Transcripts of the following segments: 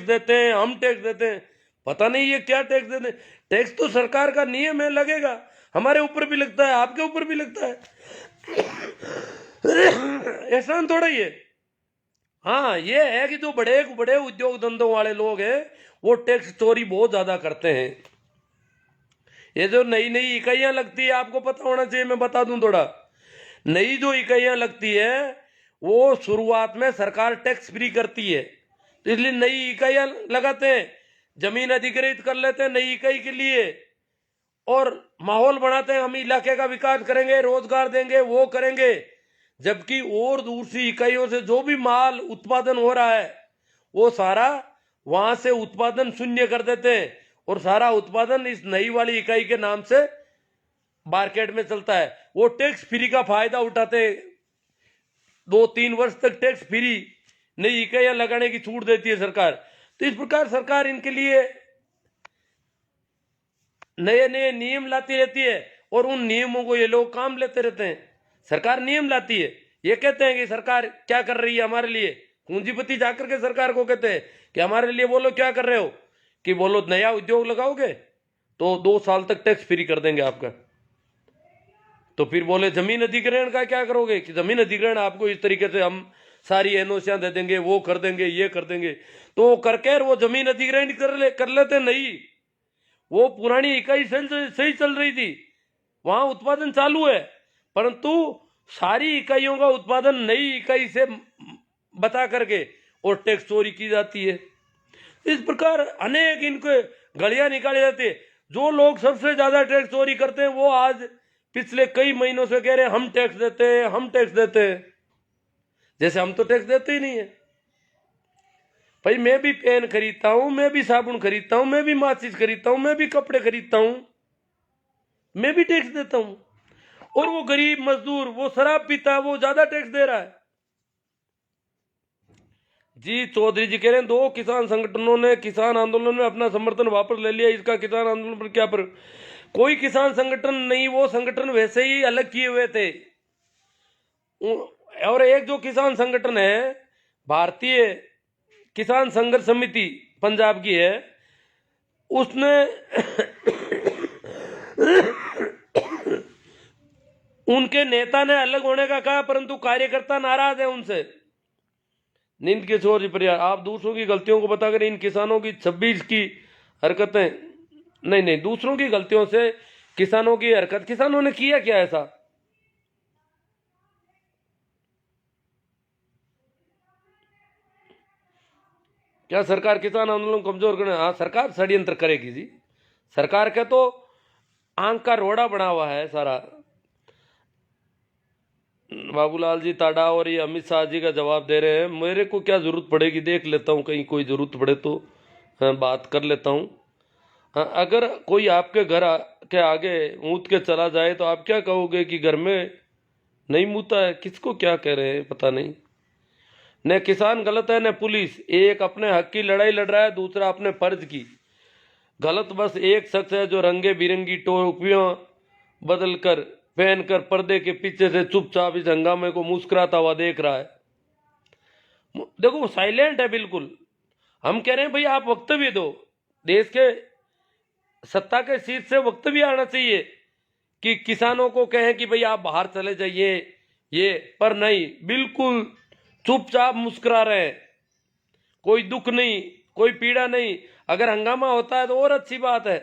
देते हैं, हम टैक्स देते हैं, पता नहीं ये क्या टैक्स देते हैं। टैक्स तो सरकार का नियम है, लगेगा, हमारे ऊपर भी लगता है, आपके ऊपर भी लगता है, एहसान थोड़ा ही है। हाँ ये है कि जो बड़े बड़े उद्योग धंधों वाले लोग हैं वो टैक्स चोरी बहुत ज्यादा करते हैं। ये जो नई नई इकाइयां लगती है, आपको पता होना चाहिए, मैं बता दूं थोड़ा। नई जो इकाइयां लगती है वो शुरुआत में सरकार टैक्स फ्री करती है, तो इसलिए नई इकाइयां लगाते हैं, जमीन अधिग्रहित कर लेते हैं नई इकाई के लिए, और माहौल बनाते हैं, हम इलाके का विकास करेंगे, रोजगार देंगे, वो करेंगे। जबकि और दूसरी इकाइयों से जो भी माल उत्पादन हो रहा है वो सारा वहां से उत्पादन शून्य कर देते हैं, और सारा उत्पादन इस नई वाली इकाई के नाम से मार्केट में चलता है। वो टैक्स फ्री का फायदा उठाते हैं, 2-3 वर्ष तक टैक्स फ्री नई इकाइयां लगाने की छूट देती है सरकार। तो इस प्रकार सरकार इनके लिए नए नए नियम लाती रहती है, और उन नियमों को ये लोग काम लेते रहते हैं। सरकार नियम लाती है, ये कहते हैं कि सरकार क्या कर रही है हमारे लिए, पूंजीपति जाकर के सरकार को कहते हैं कि हमारे लिए बोलो क्या कर रहे हो, कि बोलो नया उद्योग लगाओगे तो 2 साल तक टैक्स फ्री कर देंगे आपका। तो फिर बोले जमीन अधिग्रहण का क्या करोगे, कि जमीन अधिग्रहण आपको इस तरीके से हम सारी एनओसियां दे देंगे, वो कर देंगे, ये कर देंगे। तो वो करके वो जमीन अधिग्रहण कर लेते नहीं, वो पुरानी इकाई सही चल रही थी, वहां उत्पादन चालू है, परंतु सारी इकाइयों का उत्पादन नई इकाई से बता करके और टैक्स चोरी की जाती है। इस प्रकार अनेक इनके गलियां निकाली जाती है। जो लोग सबसे ज्यादा टैक्स चोरी करते हैं वो आज पिछले कई महीनों से कह रहे हैं हम टैक्स देते हैं, हम टैक्स देते हैं, जैसे हम तो टैक्स देते ही नहीं है। भाई मैं भी पेन खरीदता हूं, मैं भी साबुन खरीदता हूं, मैं भी माचिस खरीदता हूं, मैं भी कपड़े खरीदता हूं, मैं भी टैक्स देता हूं। और वो गरीब मजदूर, वो शराब पीता है, वो ज्यादा टैक्स दे रहा है। जी चौधरी जी कह रहे हैं 2 किसान संगठनों ने किसान आंदोलन में अपना समर्थन वापस ले लिया, इसका किसान आंदोलन पर क्या पर? कोई किसान संगठन नहीं, वो संगठन वैसे ही अलग किए हुए थे। और एक जो किसान संगठन है भारतीय किसान संघर्ष समिति पंजाब की है, उसने उनके नेता ने अलग होने का कहा, परंतु कार्यकर्ता नाराज है उनसे। नींद के छोर पर यार, आप दूसरों की गलतियों को बताकर इन किसानों की 26 की हरकतें, नहीं दूसरों की गलतियों से किसानों की हरकत, किसानों ने किया क्या ऐसा? क्या सरकार किसान आंदोलन कमजोर करने? हाँ सरकार षड्यंत्र करेगी जी, सरकार का तो आंख का रोड़ा बना हुआ है सारा। बाबूलाल जी टाडा और ये अमित शाह जी का जवाब दे रहे हैं, मेरे को क्या जरूरत पड़ेगी, देख लेता हूँ कहीं कोई जरूरत पड़े तो बात कर लेता हूँ। हाँ, अगर कोई आपके घर के आगे मूत के चला जाए तो आप क्या कहोगे कि घर में नहीं मूता है? किसको क्या कह रहे हैं पता नहीं। न किसान गलत है न पुलिस, एक अपने हक की लड़ाई लड़ रहा है, दूसरा अपने फर्ज की। गलत बस एक शख्स है जो रंगे बिरंगी टोपियां बदल कर पहनकर पर्दे के पीछे से चुपचाप इस हंगामे को मुस्कुराता हुआ देख रहा है। देखो साइलेंट है बिल्कुल। हम कह रहे हैं भाई आप वक्तव्य दो, देश के सत्ता के शीर्ष से वक्तव्य आना चाहिए कि किसानों को कहें कि भाई आप बाहर चले जाइए, ये पर नहीं, बिल्कुल चुपचाप मुस्कुरा रहे हैं, कोई दुख नहीं, कोई पीड़ा नहीं। अगर हंगामा होता है तो और अच्छी बात है।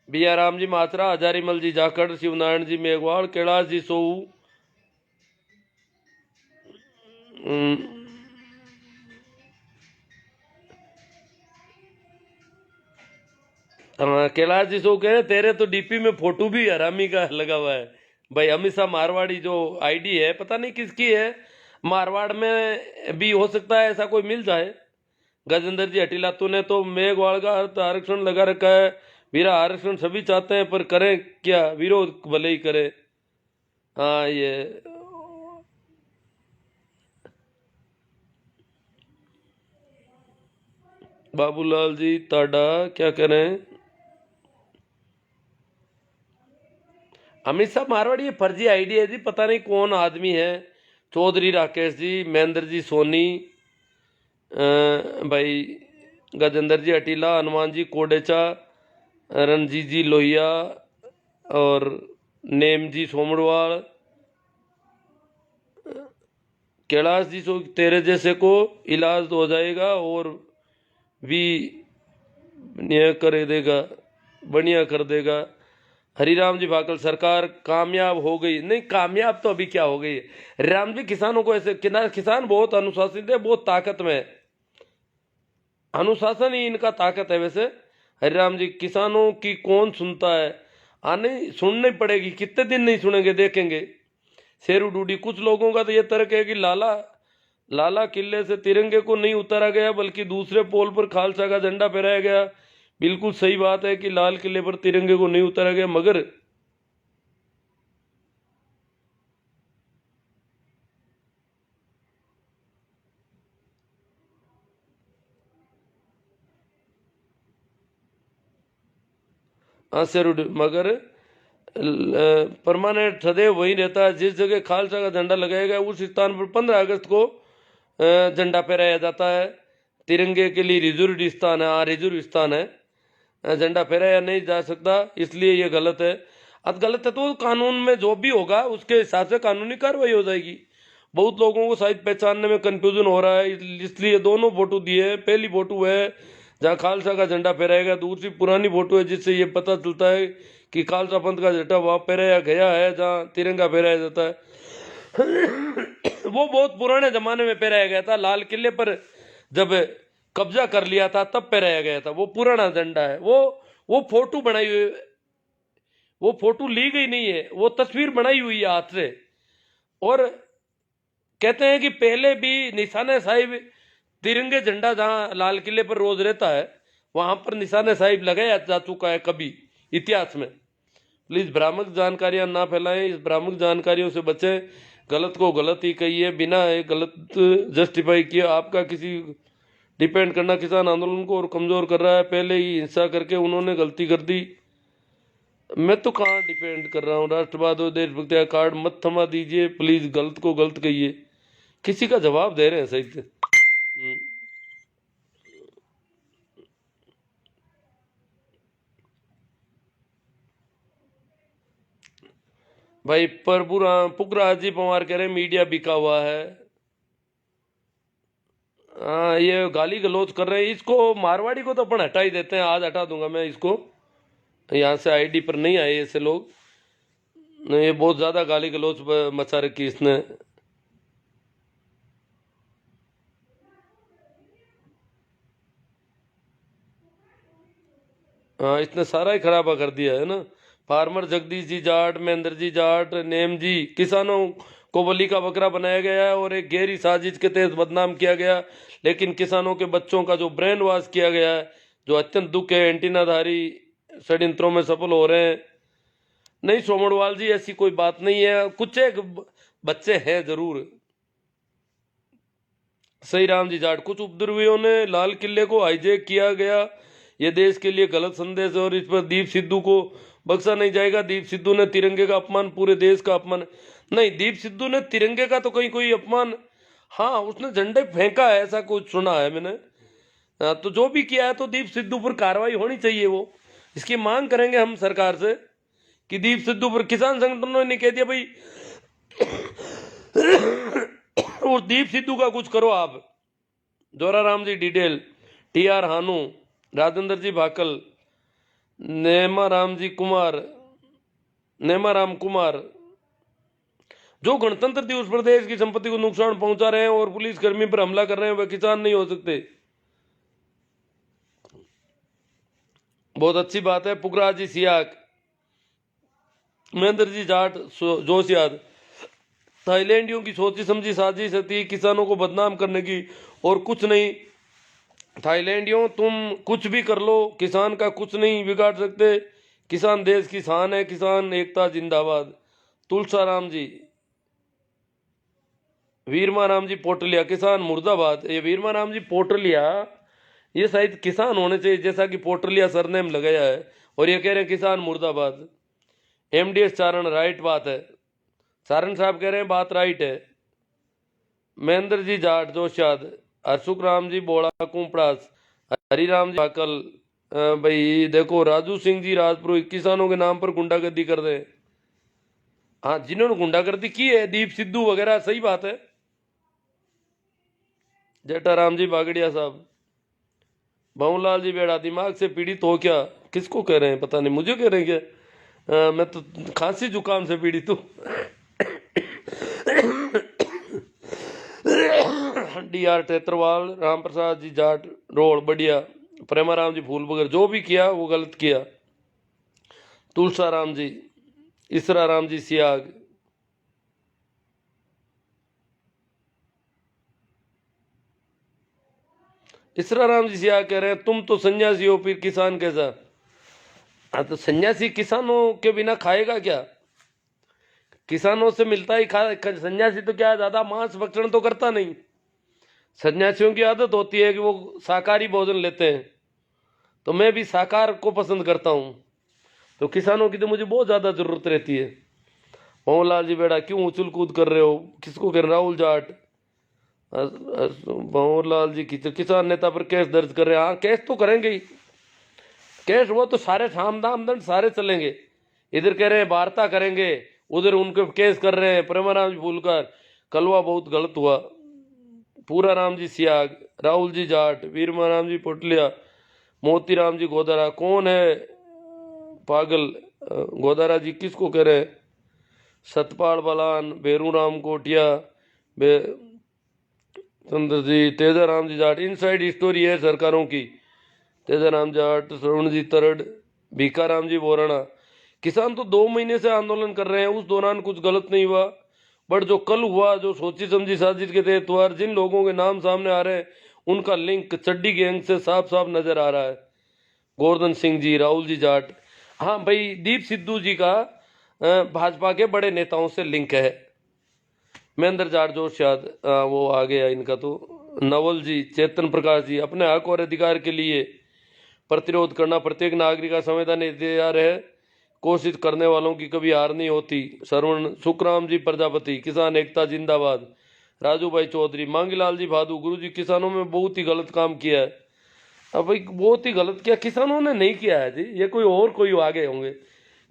बिया राम जी मात्रा, हजारीमल जी जाखड़, शिवनारायण जी मेघवाल, कैलाश जी सोऊ, कैलाश जी सोऊ कह रहे तेरे तो डीपी में फोटो भी हरामी का लगा हुआ है। भाई अमित शाह मारवाड़ी जो आईडी है पता नहीं किसकी है, मारवाड़ में भी हो सकता है ऐसा कोई मिल जाए। गजेंद्र जी हटीलातू ने तो मेघवाल का आरक्षण लगा रखा है, वीरा आरक्षण सभी चाहते हैं पर करें क्या, विरोध भले ही करे। हाँ ये बाबूलाल जी टाडा क्या करें? अमित शाह मारवाड़ी ये फर्जी आईडी है जी, पता नहीं कौन आदमी है चौधरी राकेश जी, महेंद्र जी सोनी, भाई गजेंद्र जी अटीला, हनुमान जी कोडेचा, रणजीत जी लोहिया और नेम जी सोमड़वाल, कैलाश जी सो तेरे जैसे को इलाज हो जाएगा और भी न्याय कर देगा, बढ़िया कर देगा। हरिराम जी भाकल, सरकार कामयाब हो गई। नहीं, कामयाब तो अभी क्या हो गई है। हरिराम जी किसानों को ऐसे, किसान बहुत अनुशासित है, बहुत ताकत में है, अनुशासन ही इनका ताकत है। वैसे हरिराम जी, किसानों की कौन सुनता है, आने सुननी पड़ेगी, कितने दिन नहीं सुनेंगे, देखेंगे। शेरू डूडी, कुछ लोगों का तो ये तर्क है कि लाला किले से तिरंगे को नहीं उतारा गया बल्कि दूसरे पोल पर खालसा का झंडा फहराया गया। बिल्कुल सही बात है कि लाल किले पर तिरंगे को नहीं उतारा गया, मगर मगर परमानेंट सदैव वही रहता है। जिस जगह खालसा का झंडा लगाया गया उस स्थान पर 15 अगस्त को झंडा फहराया जाता है। तिरंगे के लिए रिजर्व स्थान है, रिजर्व स्थान है, झंडा फहराया नहीं जा सकता, इसलिए ये गलत है। अब गलत है तो कानून में जो भी होगा उसके हिसाब से कानूनी कार्रवाई हो जाएगी। बहुत लोगों को शायद पहचानने में कंफ्यूजन हो रहा है, इसलिए दोनों फोटो दिए हैं। पहली फोटो है जहाँ खालसा का झंडा फहराएगा, दूसरी पुरानी फोटो है जिससे ये पता चलता है कि खालसा पंथ का झंडा वहाँ फहराया गया है जहाँ तिरंगा फहराया जाता है। वो बहुत पुराने जमाने में फहराया गया था, लाल किले पर जब कब्जा कर लिया था तब फहराया गया था। वो पुराना झंडा है, वो फोटो बनाई हुई, वो फोटो ली गई नहीं है, वो तस्वीर बनाई हुई है हाथ से। और कहते हैं कि पहले भी निशाने साहिब तिरंगे झंडा जहां लाल किले पर रोज रहता है वहां पर निशाने साहिब लगाया जा चुका है कभी इतिहास में। प्लीज भ्रामक जानकारियां ना फैलाएं, इस भ्रामक जानकारियों से बचें। गलत को गलत ही कहिए, बिना एक गलत जस्टिफाई किए आपका किसी डिपेंड करना किसान आंदोलन को और कमजोर कर रहा है। पहले ही हिंसा करके उन्होंने गलती कर दी। मैं तो कहाँ डिपेंड कर रहा हूँ, राष्ट्रवाद और देशभक्ति का कार्ड मत थमा दीजिए प्लीज, गलत को गलत कहिए। किसी का जवाब दे रहे हैं सही से। भाई पुखराज जी पवार कह रहे हैं मीडिया बिका हुआ है। हाँ, ये गाली गलौज कर रहे हैं। इसको मारवाड़ी को तो अपन हटा ही देते हैं, आज हटा दूंगा मैं इसको, यहाँ से आईडी पर नहीं आए ऐसे लोग। ये बहुत ज्यादा गाली गलौज मचा रखी इसने। हाँ, इसने सारा ही खराबा कर दिया है ना। फार्मर जगदीश जी जाट, महेंद्र जी जाट, नेम जी, किसानों को बलि का बकरा बनाया गया है और एक गहरी साजिश के तहत बदनाम किया गया। लेकिन किसानों के बच्चों का जो ब्रेन वॉश किया गया है, जो अत्यंत दुख है, एंटीनाधारी षड्यंत्रों में सफल हो रहे हैं। नहीं सोमड़वाल जी, ऐसी कोई बात नहीं है, कुछ एक बच्चे हैं जरूर। सही राम जी जाट, कुछ उपद्रवियों ने लाल किले को हाईजैक किया गया, ये देश के लिए गलत संदेश है और इस पर दीप सिद्धू को बख्शा नहीं जाएगा। दीप सिद्धू ने तिरंगे का अपमान, पूरे देश का अपमान नहीं, दीप सिद्धू ने तिरंगे का तो कहीं कोई अपमान, हाँ उसने झंडे फेंका है ऐसा कुछ सुना है मैंने। तो जो भी किया है तो दीप सिद्धू पर कार्रवाई होनी चाहिए। वो इसकी मांग करेंगे हम सरकार से कि दीप सिद्धू पर, किसान संगठनों ने कह दिया भाई उस दीप सिद्धू का कुछ करो आप। जोराराम जी डिटेल, TR हानू, राजेंद्र जी भाकल, नेमाराम कुमार, जो गणतंत्र दिवस पर देश की संपत्ति को नुकसान पहुंचा रहे हैं और पुलिसकर्मी पर हमला कर रहे हैं वह किसान नहीं हो सकते। बहुत अच्छी बात है। पुखराज जी सियाक, महेंद्र जी जाट, जोशियाद, थाईलैंडियों की सोची समझी साजिश थी किसानों को बदनाम करने की और कुछ नहीं। थाईलैंडियों तुम कुछ भी कर लो, किसान का कुछ नहीं बिगाड़ सकते। किसान देश की शान है, किसान एकता जिंदाबाद। तुलसाराम जी, वीरमाराम जी पोटलिया, किसान मुर्दाबाद। ये वीरमाराम जी पोटलिया ये शायद किसान होने चाहिए, जैसा कि पोटलिया सरनेम लगाया है और ये कह रहे हैं किसान मुर्दाबाद। MDS चारण, राइट बात है, सारण साहब कह रहे हैं बात राइट है। महेंद्र जी जाट जोशाद, हरसुख राम जी बोड़ा कुंपड़ास, हरिराम जी भाकल। भाई देखो राजू सिंह जी राजपुरोहित किसानों के नाम पर गुंडागर्दी कर रहे हैं। हाँ, जिन्होंने गुंडागर्दी की है दीप सिद्धू वगैरह, सही बात है। जेठाराम जी बागड़िया साहब, भवनलाल जी बेड़ा दिमाग से पीड़ित हो क्या? किसको कह रहे हैं पता नहीं, मुझे कह रहे हैं क्या? मैं तो खांसी जुकाम से पीड़ित हूँ। D R टेत्रवाल, Ram Prasad ji Jat road बढ़िया, प्रेमाराम जी फूल बगर, जो भी किया वो गलत किया। तुलसाराम जी, इसरा राम जी सियाग, इसरा राम जी सियाग कह रहे हैं तुम तो सन्यासी हो फिर किसान कैसा? हाँ, तो सन्यासी किसानों के बिना खाएगा क्या? किसानों से मिलता ही खा। सन्यासी तो क्या ज्यादा मांस भक्षण तो करता नहीं। सन्यासियों की आदत होती है कि वो शाकाहारी भोजन लेते हैं, तो मैं भी शाकाहार को पसंद करता हूँ। तो किसानों की तो मुझे बहुत ज्यादा जरूरत रहती है। मोहनलाल जी बेड़ा क्यों उछल कूद कर रहे हो? किसको कह रहे? राहुल जाट, मोहनलाल जी किसान नेता पर केस दर्ज कर रहे हैं। हाँ, केस तो करेंगे ही। केस वो तो सारे सामदाम दंड सारे चलेंगे। इधर कह रहे हैं वार्ता करेंगे, उधर उनके केस कर रहे हैं। प्रेमाराम जी फूलकर, कलवा बहुत गलत हुआ। पूरा राम जी सियाग, राहुल जी जाट, वीरमाराम जी पोटलिया, मोतीराम जी गोदारा। कौन है पागल? गोदारा जी किसको कह रहे हैं? सतपाल बलान, बेरूराम कोटिया, चंद्र जी, तेजाराम जी जाट। इनसाइड स्टोरी है सरकारों की। तेजाराम जाट, श्रवण जी तरड़, भीखाराम जी बोराना। किसान तो 2 महीने से आंदोलन कर रहे हैं, उस दौरान कुछ गलत नहीं हुआ, बट जो कल हुआ, जो सोची समझी साजिश के तहत हुआ, जिन लोगों के नाम सामने आ रहे हैं उनका लिंक चड्डी गैंग से साफ साफ नजर आ रहा है। गोवर्धन सिंह जी, राहुल जी जाट। हाँ भाई, दीप सिद्धू जी का भाजपा के बड़े नेताओं से लिंक है। महेंद्र जाट जोशाद, वो आ गया इनका तो। नवल जी, चेतन प्रकाश जी, अपने हक और अधिकार के लिए प्रतिरोध करना प्रत्येक नागरिक का संवैधानिक अधिकार है, कोशिश करने वालों की कभी हार नहीं होती। श्रवण सुखराम जी प्रजापति, किसान एकता जिंदाबाद। राजू भाई चौधरी, मांगीलाल जी भादू, गुरु जी किसानों में बहुत ही गलत काम किया है। अब भाई बहुत ही गलत किया किसानों ने नहीं किया है जी, ये कोई आगे होंगे।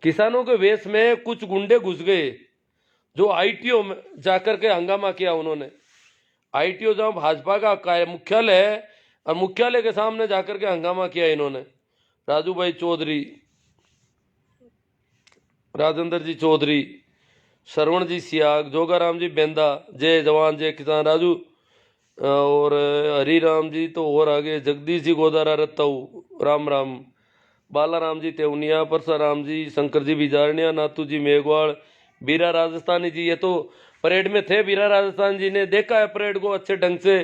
किसानों के वेश में कुछ गुंडे घुस गए जो आईटीओ में जाकर के हंगामा किया उन्होंने। आईटीओ जहां भाजपा का मुख्यालय है, और मुख्यालय के सामने जाकर के हंगामा किया इन्होंने। राजू भाई चौधरी, राजेंद्र जी चौधरी, श्रवण जी सियाग, जोगाराम जी बेंदा, जय जवान जय किसान राजू, और हरिराम जी तो और आगे, जगदीश जी गोदारा रत्ताऊ, राम राम, बालाराम जी तेवनिया, परसाराम जी, शंकर जी बिजारनिया, नाथू जी मेघवाल, बीरा राजस्थानी जी। ये तो परेड में थे, बीरा राजस्थान जी ने देखा है परेड को अच्छे ढंग से,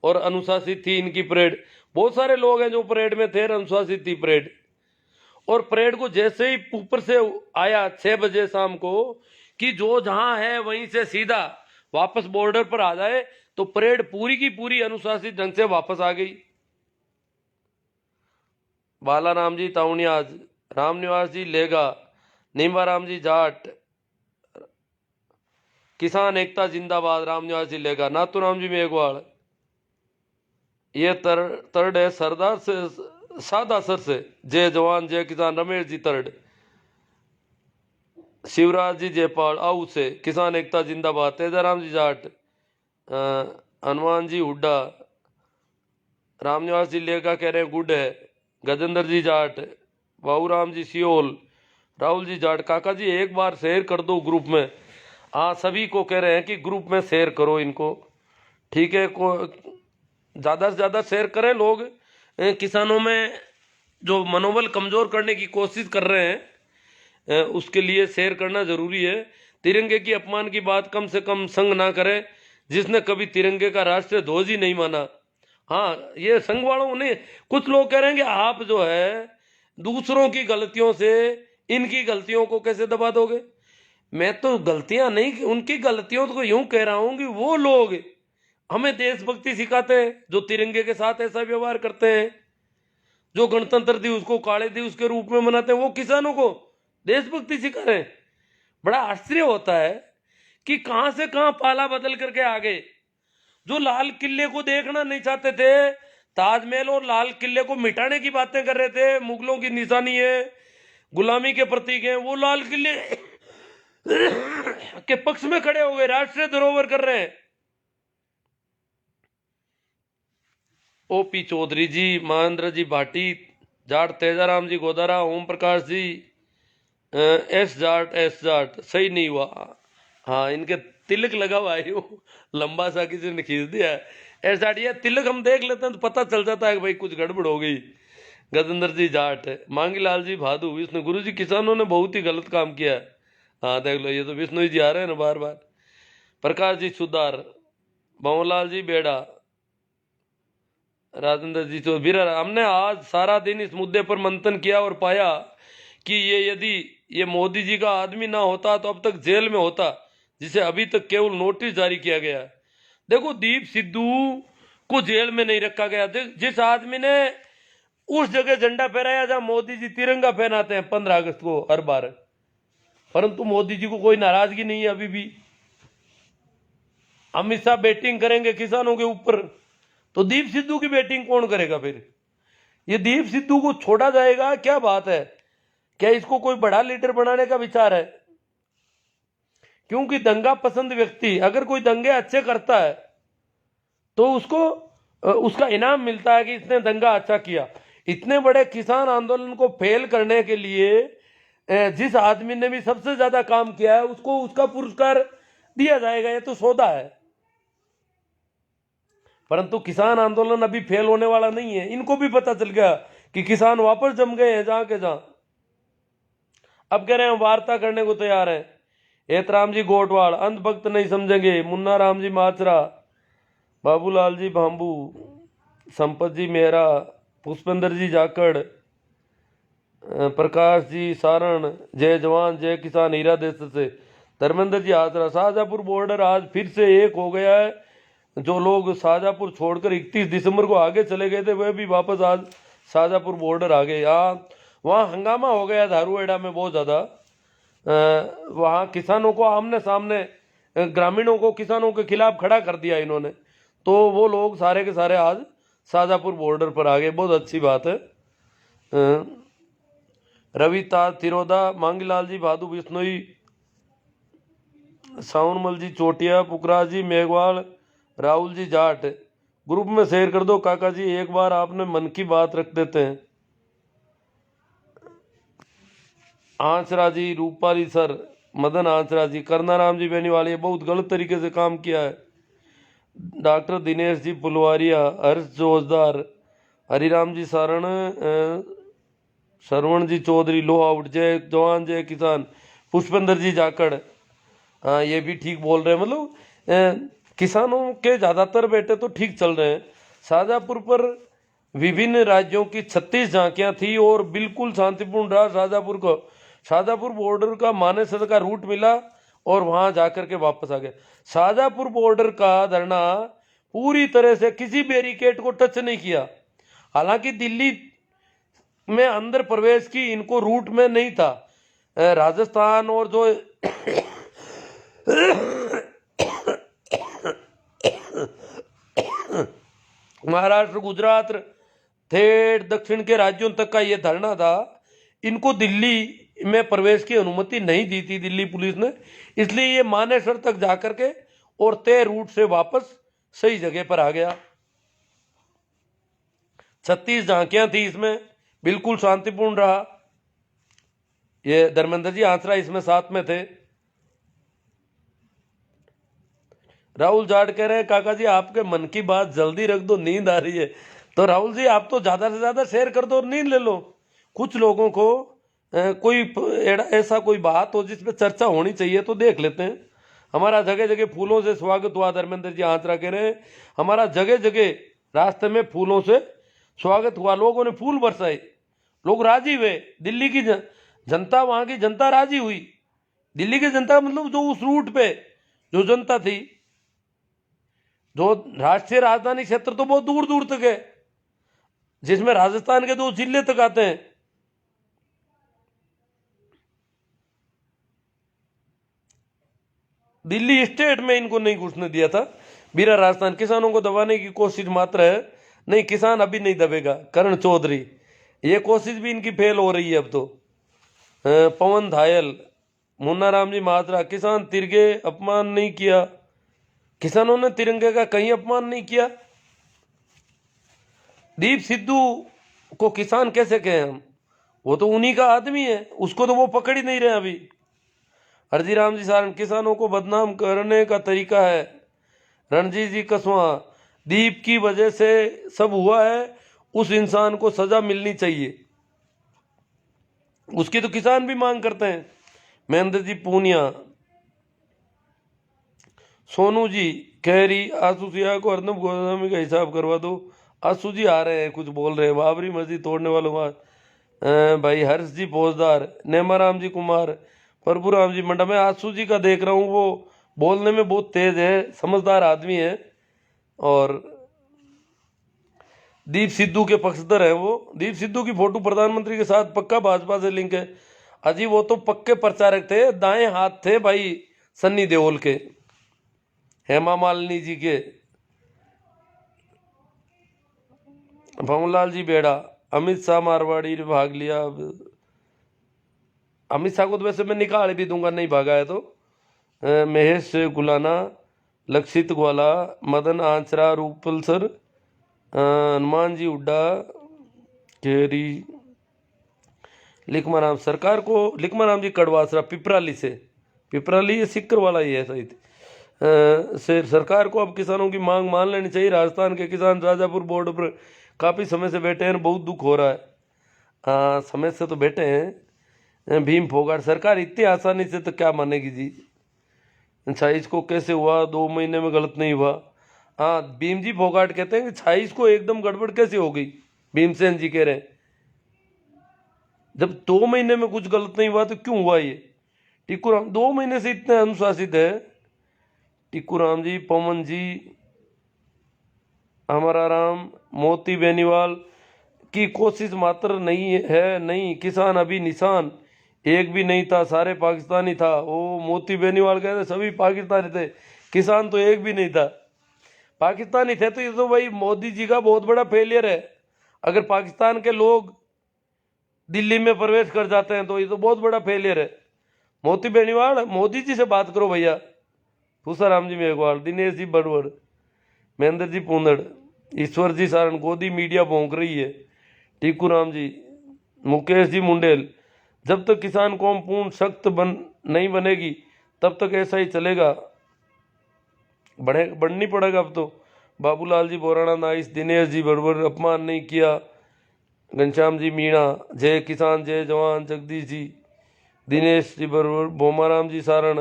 और अनुशासित थी इनकी परेड। बहुत सारे लोग हैं जो परेड में थे, अनुशासित थी परेड। और परेड को जैसे ही ऊपर से आया 6 बजे शाम को कि जो जहां है वहीं से सीधा वापस बॉर्डर पर आ जाए, तो परेड पूरी की पूरी अनुशासित ढंग से वापस आ गई। बालाराम जी ताउनियाज, रामनिवास जी लेगा, नीमाराम जी जाट, किसान एकता जिंदाबाद, रामनिवास जी लेगा, नाथूराम जी मेघवाल। ये तरड है सरदार से सादा सर से, जय जवान जय किसान, रमेश जी तरड, शिवराज जी जयपाल आऊ से, किसान एकता जिंदाबाद, तेजाराम जी जाट, हनुमान जी हुड्डा, रामनिवास जी लेगा कह रहे हैं गुड है, गजेंद्र जी जाट, बाबूराम जी सियोल, राहुल जी जाट। काका जी एक बार शेयर कर दो ग्रुप में। हाँ, सभी को कह रहे हैं कि ग्रुप में शेयर करो इनको, ठीक है? को ज़्यादा से ज़्यादा शेयर करें लोग। किसानों में जो मनोबल कमज़ोर करने की कोशिश कर रहे हैं, उसके लिए शेयर करना ज़रूरी है। तिरंगे की अपमान की बात कम से कम संग ना करें, जिसने कभी तिरंगे का राष्ट्रीय ध्वज ही नहीं माना। हाँ, ये संघ वालों ने, कुछ लोग कह रहे हैं कि आप जो है दूसरों की गलतियों से इनकी गलतियों को कैसे दबा दोगे। मैं तो गलतियां नहीं, उनकी गलतियों को यूं कह रहा हूं कि वो लोग हमें देशभक्ति सिखाते हैं जो तिरंगे के साथ ऐसा व्यवहार करते हैं, जो गणतंत्र दिवस को काले दिवस के रूप में मनाते हैं, वो किसानों को देशभक्ति सिखा रहे हैं। बड़ा आश्चर्य होता है कि कहां से कहां पाला बदल करके आ गए। जो लाल किले को देखना नहीं चाहते थे, ताजमहल और लाल किले को मिटाने की बातें कर रहे थे, मुगलों की निशानी है, गुलामी के प्रतीक हैं, वो लाल किले के पक्ष में खड़े हो गए, राष्ट्रीय धरोहर कर रहे हैं। ओपी चौधरी जी, महेंद्र जी भाटी जाट, तेजाराम जी गोदारा, ओम प्रकाश जी एस जाट सही नहीं हुआ। हाँ, इनके तिलक लगा हुआ है, लंबा सा किसी ने खींच दिया है। एस जाट, ये तिलक हम देख लेते हैं तो पता चल जाता है कि भाई कुछ गड़बड़ हो गई। गजेंद्र जी जाट, मांगीलाल जी भादू, विष्णु गुरु जी, किसानों ने बहुत ही गलत काम किया है। हाँ देख लो, ये तो विष्णु जी आ रहे हैं ना बार बार। प्रकाश जी सुधार, भंवरलाल जी बेड़ा, राजेंद्र जी तो बिरा। हमने आज सारा दिन इस मुद्दे पर मंथन किया और पाया कि यदि ये मोदी जी का आदमी ना होता तो अब तक जेल में होता, जिसे अभी तक केवल नोटिस जारी किया गया। देखो, दीप सिद्धू को जेल में नहीं रखा गया। जिस आदमी ने उस जगह झंडा फहराया जहां मोदी जी तिरंगा पहनाते हैं 15 अगस्त को हर बार, परंतु मोदी जी को कोई नाराजगी नहीं है अभी भी। अमित शाह बैटिंग करेंगे किसानों के ऊपर, तो दीप सिद्धू की बैटिंग कौन करेगा फिर? ये दीप सिद्धू को छोड़ा जाएगा? क्या बात है, क्या इसको कोई बड़ा लीडर बनाने का विचार है? क्योंकि दंगा पसंद व्यक्ति अगर कोई दंगे अच्छे करता है तो उसको उसका इनाम मिलता है कि इसने दंगा अच्छा किया। इतने बड़े किसान आंदोलन को फेल करने के लिए जिस आदमी ने भी सबसे ज्यादा काम किया है उसको उसका पुरस्कार दिया जाएगा, ये तो सौदा है। परंतु किसान आंदोलन अभी फेल होने वाला नहीं है। इनको भी पता चल गया कि किसान वापस जम गए हैं जहां के जहां। अब कह रहे हैं वार्ता करने को तैयार है। एतराम जी गोटवाड़, अंधभक्त नहीं समझेंगे। मुन्ना राम जी माचरा, बाबूलाल जी भांबू, संपत जी मेहरा, पुष्पेंद्र जी जाखड़, प्रकाश जी सारण, जय जवान जय किसान हीरा देश से, धर्मेंद्र जी आचरा। शाहजहांपुर बॉर्डर आज फिर से एक हो गया है। जो लोग शाहजहांपुर छोड़कर 31 दिसंबर को आगे चले गए थे वह भी वापस आज शाहजहांपुर बॉर्डर आ गए। वहाँ हंगामा हो गया धारूहेड़ा में बहुत ज़्यादा। वहाँ किसानों को आमने सामने, ग्रामीणों को किसानों के खिलाफ खड़ा कर दिया इन्होंने, तो वो लोग सारे के सारे आज शाहजहांपुर बॉर्डर पर आ गए। बहुत अच्छी बात है। रवि ताज तिरोदा, मांगीलाल जी भादू बिश्नोई, साउनमल जी चोटिया, पुखराज जी मेघवाल, राहुल जी जाट। ग्रुप में शेयर कर दो काका जी, एक बार आपने मन की बात रख देते हैं। आंचरा जी, रूपाली सर, मदन आंचरा जी, करनाराम जी बेनीवाल, ये बहुत गलत तरीके से काम किया है। डॉक्टर दिनेश जी पुलवारिया, हर्ष जोजदार, हरिराम जी सारण, श्रवण जी चौधरी, लो आउट, जय जवान जय किसान, पुष्पेंद्र जी जाखड़। हाँ, ये भी ठीक बोल रहे हैं। मतलब किसानों के ज़्यादातर बेटे तो ठीक चल रहे हैं। शाहजहांपुर पर विभिन्न राज्यों की 36 झांकियां थी और बिल्कुल शांतिपूर्ण रहा शाहजहांपुर को। शाहजहांपुर बॉर्डर का मानेसर का रूट मिला और वहां जाकर के वापस आ गए। शाहजहांपुर बॉर्डर का धरना पूरी तरह से किसी बैरिकेड को टच नहीं किया। हालांकि दिल्ली में अंदर प्रवेश की इनको रूट में नहीं था। राजस्थान और जो महाराष्ट्र, गुजरात, ठेठ दक्षिण के राज्यों तक का ये धरना था। इनको दिल्ली में प्रवेश की अनुमति नहीं दी थी दिल्ली पुलिस ने, इसलिए ये मानेसर तक जाकर के और तय रूट से वापस सही जगह पर आ गया। 36 झांकियां थी इसमें, बिल्कुल शांतिपूर्ण रहा। ये धर्मेंद्र जी आंचरा इसमें साथ में थे। राहुल जाट कह रहे हैं काका जी आपके मन की बात जल्दी रख दो, नींद आ रही है। तो राहुल जी आप तो ज्यादा से ज्यादा शेयर कर दो और नींद ले लो। कुछ लोगों को कोई ऐसा कोई बात हो जिस पे चर्चा होनी चाहिए तो देख लेते हैं। हमारा जगह जगह फूलों से स्वागत हुआ। धर्मेंद्र जी आंचरा कह रहे हैं हमारा जगह जगह रास्ते में फूलों से स्वागत हुआ, लोगों ने फूल बरसाए, लोग राजी हुए। दिल्ली की जनता, वहां की जनता राजी हुई। दिल्ली की जनता मतलब जो उस रूट पे जो जनता थी, जो राष्ट्रीय राजधानी क्षेत्र तो बहुत दूर दूर तक है, जिसमें राजस्थान के 2 जिले तक आते हैं। दिल्ली स्टेट में इनको नहीं घुसने दिया था। बीरा राजस्थान किसानों को दबाने की कोशिश मात्र है, नहीं किसान अभी नहीं दबेगा। करण चौधरी, ये कोशिश भी इनकी फेल हो रही है अब तो। पवन धायल, मुन्ना राम जी महात्रा, किसान तिरंगे अपमान नहीं किया, किसानों ने तिरंगे का कहीं अपमान नहीं किया। दीप सिद्धू को किसान कैसे कहें हम, वो तो उन्हीं का आदमी है, उसको तो वो पकड़ ही नहीं रहे अभी। हरजी राम जी सारण, किसानों को बदनाम करने का तरीका है। रणजीत जी कसवा, दीप की वजह से सब हुआ है, उस इंसान को सजा मिलनी चाहिए, उसकी तो किसान भी मांग करते हैं। महेंद्र जी पूनिया, सोनू जी खैरी, आसू सिया को अर्नब गोस्वामी का हिसाब करवा दो। आसू जी आ रहे हैं, कुछ बोल रहे हैं, बाबरी मस्जिद तोड़ने वालों का भाई। हर्ष जी फौजदार, नेमाराम जी कुमार, प्रभुराम जी मंडा, मैं आसू जी का देख रहा हूँ, वो बोलने में बहुत तेज है, समझदार आदमी है, और दीप सिद्धू के पक्षधर है वो। दीप सिद्धू की फोटो प्रधानमंत्री के साथ पक्का भाजपा से लिंक है। अजी वो तो पक्के प्रचारक थे, दाएं हाथ थे भाई सन्नी देओल के, हेमा मालिनी जी के। भवनलाल जी बेड़ा, अमित शाह मारवाड़ी ने भाग लिया। अमित शाह को तो वैसे मैं निकाल भी दूंगा, नहीं भागा है तो। महेश गुलाना, लक्षित ग्वाला, मदन आंचरा, रूपल सर, हनुमान जी हुड्डा, केरी, लिखमाराम सरकार को, लिखमाराम जी कड़वासरा पिपराली से, पिपराली ये सिक्कर वाला ही है सही से। सरकार को अब किसानों की मांग मान लेनी चाहिए। राजस्थान के किसान राजापुर बॉर्डर पर काफ़ी समय से बैठे हैं, बहुत दुख हो रहा है। हाँ समय से तो बैठे हैं। भीम फोगाट, सरकार इतनी आसानी से तो क्या मानेगी जी। छाईस को कैसे हुआ, 2 महीने में गलत नहीं हुआ। हाँ भीम जी फोगाट कहते हैं कि छाईस को एकदम गड़बड़ कैसे हो गई, भीमसेन जी कह रहे हैं जब 2 महीने में कुछ गलत नहीं हुआ तो क्यों हुआ ये। टिक्कूराम 2 महीने से इतने अनुशासित है। टिक्कूराम जी, पवन जी, हमारा राम, मोती बेनीवाल की कोशिश मात्र नहीं है, नहीं किसान अभी निशान एक भी नहीं था, सारे पाकिस्तानी था। वो मोती बेनीवाल कहते सभी पाकिस्तानी थे, किसान तो एक भी नहीं था। पाकिस्तानी थे तो ये तो भाई मोदी जी का बहुत बड़ा फेलियर है। अगर पाकिस्तान के लोग दिल्ली में प्रवेश कर जाते हैं तो ये तो बहुत बड़ा फेलियर है। मोती बेनीवाल, मोदी जी से बात करो भैया। पूसाराम जी मेघवाल, दिनेश जी बड़वड़, महेंद्र जी पूंदड़, ईश्वर जी सारण, गोदी मीडिया भोंक रही है। टीकूराम जी, मुकेश जी मुंडेल, जब तक किसान कौम पूर्ण सख्त नहीं बनेगी तब तक ऐसा ही चलेगा, बढ़नी पड़ेगा अब तो। बाबूलाल जी बोराना नाइस, दिनेश जी बड़बड़, अपमान नहीं किया। घनश्याम जी मीणा, जय किसान जय जवान, जगदीश जी, दिनेश जी बड़बड़, बोमाराम जी सारण,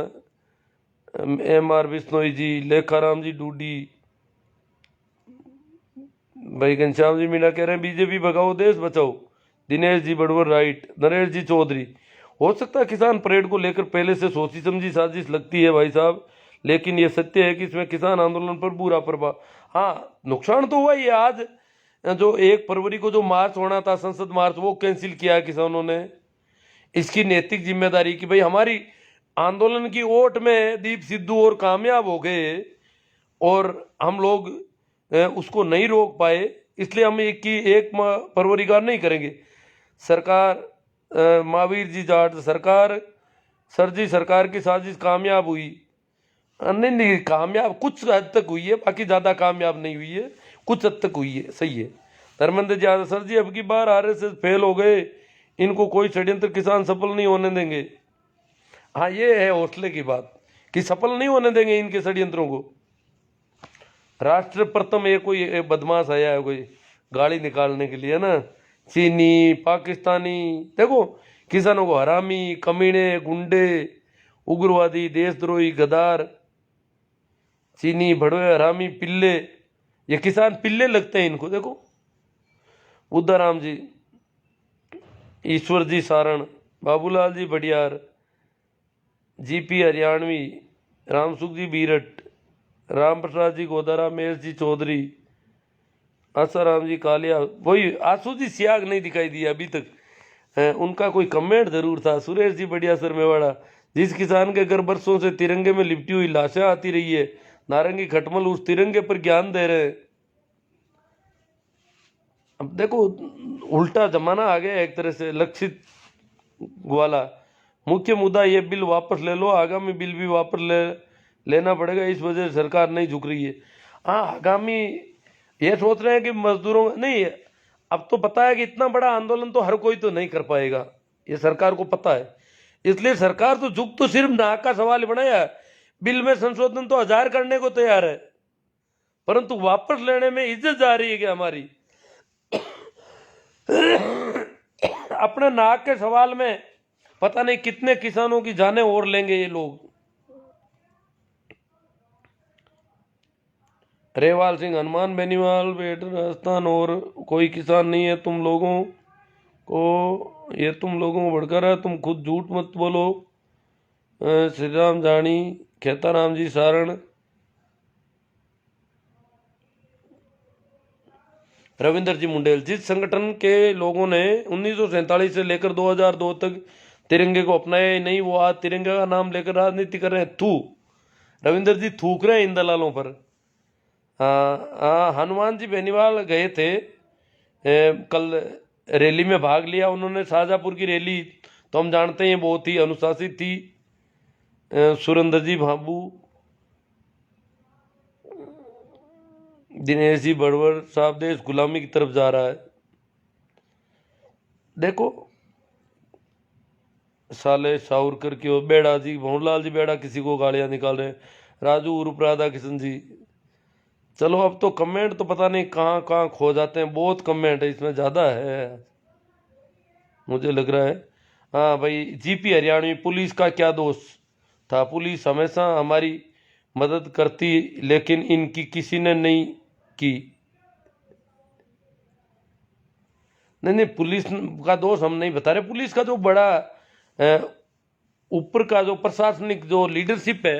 MR बिश्नोई जी, लेखाराम जी डूडी, भाई घनश्याम जी मीणा कह रहे हैं बीजेपी भगाओ देश बचाओ। दिनेश जी बड़वर राइट। नरेश जी चौधरी, हो सकता है किसान परेड को लेकर पहले से सोची समझी साजिश लगती है भाई साहब, लेकिन ये सत्य है कि इसमें किसान आंदोलन पर बुरा प्रभाव। हाँ नुकसान तो हुआ ही है। आज जो 1 फरवरी को जो मार्च होना था, संसद मार्च, वो कैंसिल किया है किसानों ने। इसकी नैतिक जिम्मेदारी कि भाई हमारी आंदोलन की ओट में दीप सिद्धू और कामयाब हो गए और हम लोग उसको नहीं रोक पाए, इसलिए हम 1 फरवरी का नहीं करेंगे। सरकार, महावीर जी जाट, सरकार सर जी सरकार की साजिश कामयाब हुई। नहीं कामयाब कुछ हद तक हुई है, बाकी ज़्यादा कामयाब नहीं हुई है, कुछ हद तक हुई है, सही है। धर्मेंद्र जी यादव, सर जी अब की बार RSS फेल हो गए, इनको कोई षड्यंत्र किसान सफल नहीं होने देंगे। हाँ ये है हौसले की बात कि सफल नहीं होने देंगे इनके षड्यंत्रों को। राष्ट्र प्रथम कोई बदमाश आया है, कोई गाड़ी निकालने के लिए ना, चीनी पाकिस्तानी, देखो किसानों को हरामी, कमीने, गुंडे, उग्रवादी, देशद्रोही, गद्दार, चीनी, भड़वे, हरामी, पिल्ले, ये किसान पिल्ले लगते हैं इनको। देखो बुद्धाराम जी, ईश्वर जी सारण, बाबूलाल जी बडियार, GP हरियाणवी, रामसुख जी बीरट, राम प्रसाद जी गोदारा, महेश जी चौधरी, आसाराम जी कालिया, वही आंसू जी सियाग नहीं दिखाई दिया अभी तक, उनका कोई कमेंट जरूर था। सुरेश जी बढ़िया सर मेवाड़ा, जिस किसान के घर बरसों से तिरंगे में लिपटी हुई लाशें आती रही है, नारंगी खटमल उस तिरंगे पर ज्ञान दे रहे हैं। अब देखो उल्टा जमाना आ गया एक तरह से लक्षित वाला। मुख्य मुद्दा ये बिल वापस ले लो, आगामी बिल भी वापस लेना पड़ेगा, इस वजह से सरकार नहीं झुक रही है। हाँ आगामी ये सोच रहे हैं कि मजदूरों नहीं, अब तो पता है कि इतना बड़ा आंदोलन तो हर कोई तो नहीं कर पाएगा, ये सरकार को पता है, इसलिए सरकार तो झुक तो सिर्फ नाक का सवाल बनाया। बिल में संशोधन तो 1000 करने को तैयार है, परंतु वापस लेने में इज्जत जा रही है कि हमारी। अपने नाक के सवाल में पता नहीं कितने किसानों की जानें और लेंगे ये लोग। रेवाल सिंह हनुमान बेनीवाल बेट राजस्थान, और कोई किसान नहीं है तुम लोगों को, ये तुम लोगों को भड़का रहा है, तुम खुद झूठ मत बोलो। श्री राम जानी, खेताराम जी सारण, रविंदर जी मुंडेल। जिस संगठन के लोगों ने 1947 से लेकर 2002 तक तिरंगे को अपनाया ही नहीं, वो आज तिरंगे का नाम लेकर राजनीति कर रहे हैं। थू रविंदर जी थूक रहे हैं इन दलालों पर। हनुमान जी बेनीवाल गए थे कल, रैली में भाग लिया उन्होंने, शाहजहाँपुर की रैली तो हम जानते हैं बहुत ही अनुशासित थी। सुरेंद्र जी भाबू, दिनेश जी बड़वर साहब, देश गुलामी की तरफ जा रहा है। देखो साले सावरकर की ओर, बेड़ा जी भंवरलाल जी बेड़ा किसी को गालियां निकाल रहे हैं, राजू उर्फ राधा किशन जी। चलो अब तो कमेंट तो पता नहीं कहाँ कहाँ खो जाते हैं, बहुत कमेंट है इसमें, ज़्यादा है मुझे लग रहा है। हाँ भाई, जीपी हरियाणवी, पुलिस का क्या दोष था, पुलिस हमेशा हमारी मदद करती लेकिन इनकी किसी ने नहीं की। नहीं, पुलिस का दोष हम नहीं बता रहे, पुलिस का जो बड़ा ऊपर का जो प्रशासनिक जो लीडरशिप है,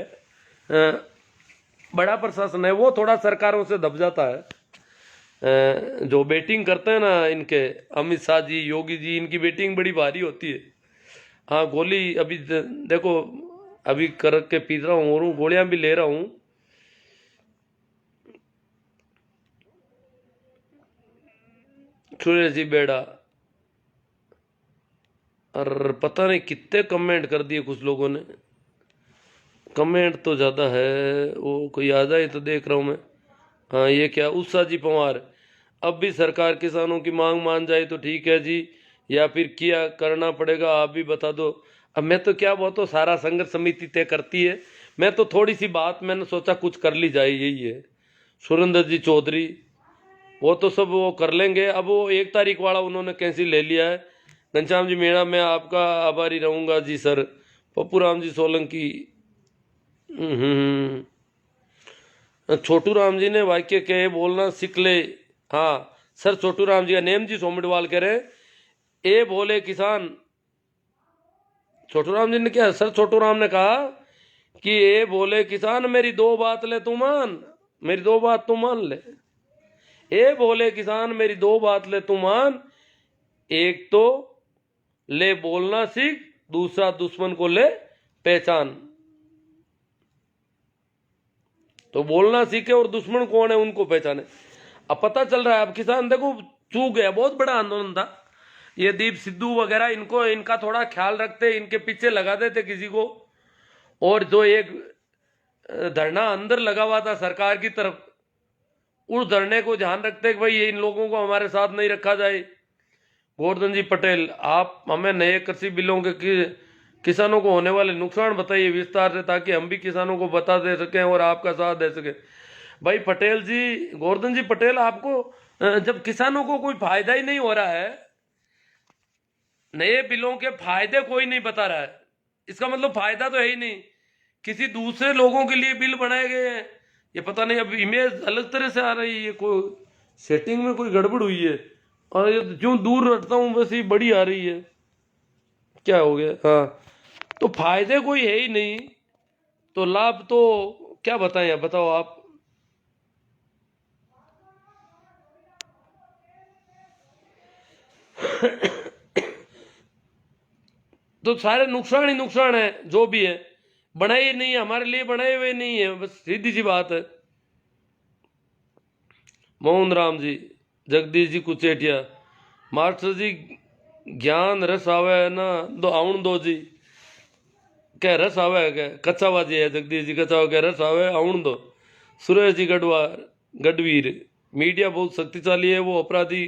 बड़ा प्रशासन है, वो थोड़ा सरकारों से दब जाता है। जो बैटिंग करते हैं ना इनके अमित शाह जी, योगी जी, इनकी बैटिंग बड़ी भारी होती है। हाँ गोली अभी देखो, अभी कर के पी रहा हूँ और गोलियां भी ले रहा हूँ। सूर्य जी बेड़ा, और पता नहीं कितने कमेंट कर दिए कुछ लोगों ने, कमेंट तो ज़्यादा है, वो कोई आ जाए तो देख रहा हूँ मैं। हाँ ये क्या, उत्साह जी पवार, अब भी सरकार किसानों की मांग मान जाए तो ठीक है जी, या फिर क्या करना पड़ेगा आप भी बता दो। अब मैं तो क्या, वो तो सारा संघर्ष समिति तय करती है, मैं तो थोड़ी सी बात मैंने सोचा कुछ कर ली जाए, यही है। सुरेंद्र जी चौधरी, वो तो सब वो कर लेंगे, अब वो 1 तारीख वाला उन्होंने कैंसिल ले लिया है। घनश्याम जी मीणा, मैं आपका आभारी रहूँगा जी सर। पप्पू राम जी सोलंकी, छोटू राम जी ने वाक्य कहे बोलना सीख ले। हाँ सर, छोटू राम जी का नेम जी सोमडवाल कह रहे, ए बोले किसान। छोटू राम जी ने क्या सर, छोटू राम ने कहा कि ए बोले किसान मेरी 2 बात ले तू मान, मेरी 2 बात तू मान ले। ए बोले किसान मेरी 2 बात ले तू मान, एक तो ले बोलना सीख, दूसरा दुश्मन को ले पहचान। तो बोलना सीखे और दुश्मन कौन है उनको पहचाने। अब पता चल रहा है, अब किसान देखो चूक गया, बहुत बड़ा आंदोलन था ये, दीप सिद्धू वगैरह इनको, इनका थोड़ा ख्याल रखते, इनके पीछे लगा देते किसी को, और जो एक धरना अंदर लगा हुआ था सरकार की तरफ, उस धरने को ध्यान रखते कि भाई इन लोगों को हमारे साथ नहीं रखा जाए। गोवर्धन जी पटेल, आप हमें नए कृषि बिलों के किसानों को होने वाले नुकसान बताइए विस्तार से, ताकि हम भी किसानों को बता दे सकें और आपका साथ दे सकें। भाई पटेल जी, गोवर्धन जी पटेल, आपको जब किसानों को कोई फायदा ही नहीं हो रहा है, नए बिलों के फायदे कोई नहीं बता रहा है, इसका मतलब फायदा तो है ही नहीं, किसी दूसरे लोगों के लिए बिल बनाए गए हैं। ये पता नहीं, अब इमेज अलग तरह से आ रही है, कोई सेटिंग में कोई गड़बड़ हुई है, और ये जो दूर रखता हूं वैसे ही बड़ी आ रही है, क्या हो गया। हाँ तो फायदे कोई है ही नहीं, तो लाभ तो क्या बताएं, आप बताओ आप। तो सारे नुकसान ही नुकसान है जो भी है, बनाए नहीं, हमारे लिए बनाए हुए नहीं है, बस सीधी सी बात है। मोहन राम जी, जगदीश जी कुचेटिया, मास्टर जी ज्ञान रस आवे ना दो आउन दो जी, कह रस आवे क्या कच्चा बाजी है। जगदीश जी कच्चा कह रस आवे आउन दो। सुरेश जी गढ़वीर, मीडिया बहुत शक्तिशाली है, वो अपराधी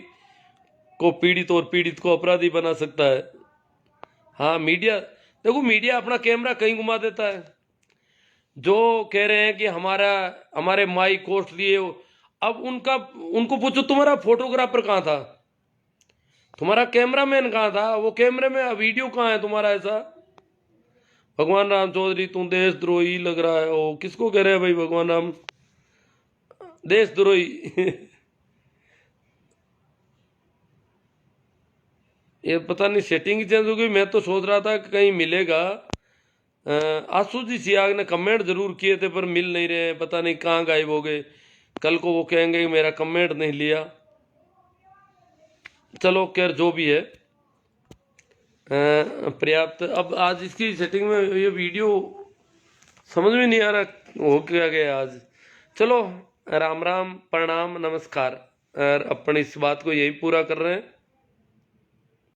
को पीड़ित और पीड़ित को अपराधी बना सकता है। हाँ मीडिया, देखो मीडिया अपना कैमरा कहीं घुमा देता है। जो कह रहे हैं कि हमारे माई कोस्ट लिए, अब उनको पूछो तुम्हारा फोटोग्राफर कहाँ था, तुम्हारा कैमरामैन कहाँ था, वो कैमरे में वीडियो कहाँ है तुम्हारा ऐसा। भगवान राम चौधरी तुम देशद्रोही लग रहा है। ओ किसको कह रहे हैं भाई भगवान राम देशद्रोही ये पता नहीं सेटिंग चेंज हो गई। मैं तो सोच रहा था कि कहीं मिलेगा। आसू जी सियाग ने कमेंट जरूर किए थे पर मिल नहीं रहे, पता नहीं कहाँ गायब हो गए। कल को वो कहेंगे कि मेरा कमेंट नहीं लिया। चलो खैर जो भी है पर्याप्त। अब आज इसकी सेटिंग में ये वीडियो समझ में नहीं आ रहा हो क्या गया आज। चलो राम राम प्रणाम नमस्कार, और अपन इस बात को यही पूरा कर रहे हैं।